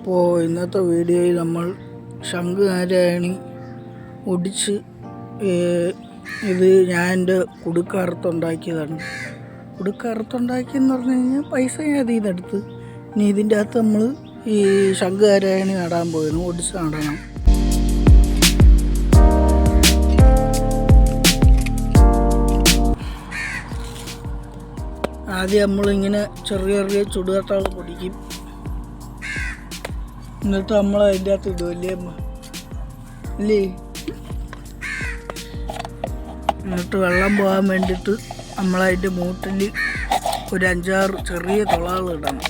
അപ്പോൾ ഇന്നത്തെ വീഡിയോയിൽ നമ്മൾ ശംഖുനാരായണി ഒടിച്ച് ഇത് ഞാൻ എൻ്റെ കുടുക്കറുത്തുണ്ടാക്കിയതാണ്. കുടുക്കറുത്തുണ്ടാക്കിയെന്ന് പറഞ്ഞു കഴിഞ്ഞാൽ പൈസ അതിൽ നിന്നെടുത്ത് ഇനി ഇതിൻ്റെ അകത്ത് നമ്മൾ ഈ ശംഖുനാരായണി നടാൻ പോയിരുന്നു. ഒടിച്ച് നടണം. ആദ്യം നമ്മളിങ്ങനെ ചെറിയ ചെറിയ ചുടുകട്ടകൾ പൊടിക്കും. എന്നിട്ട് നമ്മൾ അതിൻ്റെ അകത്ത് ഇടുമല്ലേ അല്ലേ. എന്നിട്ട് വെള്ളം പോകാൻ വേണ്ടിയിട്ട് നമ്മളതിൻ്റെ മൂട്ടിൽ ഒരു 5-6 ചെറിയ തുളകൾ ഇടണം.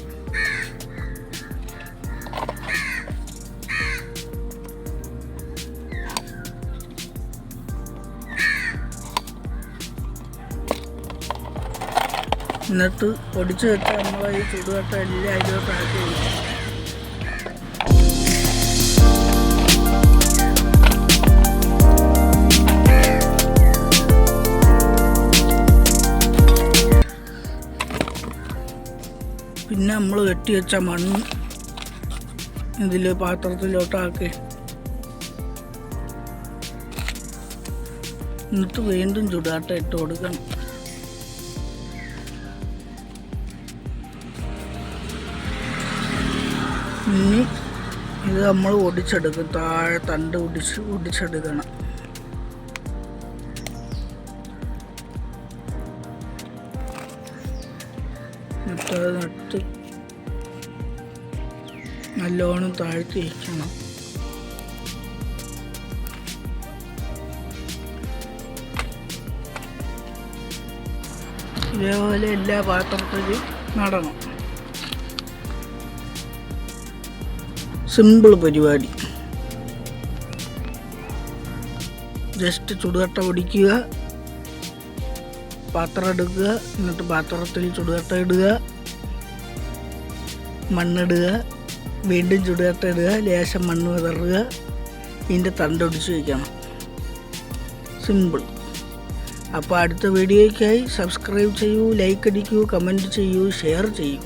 എന്നിട്ട് പൊടിച്ച് വെച്ച നമ്മൾ ഈ ചുടുകട്ട എല്ലാം അതിലോട്ട് ആക്കി വയ്ക്കും. പിന്നെ നമ്മൾ കെട്ടി വെച്ച മണ്ണ് ഇതിൽ പാത്രത്തിലോട്ടാക്കി എന്നിട്ട് വീണ്ടും ചുടുകട്ട ഇട്ട് കൊടുക്കണം. ഇനി ഇത് നമ്മൾ ഒടിച്ചെടുക്കും. താഴെ തണ്ട് ഒടിച്ചെടുക്കണം. എന്നിട്ട് അത് നട്ട് നല്ലോണം താഴ്ത്തി വയ്ക്കണം. ഇതേപോലെ എല്ലാ പാത്രത്തിലും നടണം. സിമ്പിൾ പരിപാടി. ജസ്റ്റ് ചുടുകട്ട പൊടിക്കുക, പാത്രം എടുക്കുക, എന്നിട്ട് പാത്രത്തിൽ ചുടുകട്ട ഇടുക, മണ്ണിടുക, വീണ്ടും ചുടുകട്ട ഇടുക, ലേശം മണ്ണ് വിതറുക, ഇതിൻ്റെ തണ്ടൊടിച്ച് വയ്ക്കണം. സിമ്പിൾ. അപ്പോൾ അടുത്ത വീഡിയോയ്ക്കായി സബ്സ്ക്രൈബ് ചെയ്യൂ, ലൈക്ക് അടിക്കൂ, കമൻറ്റ് ചെയ്യൂ, ഷെയർ ചെയ്യൂ.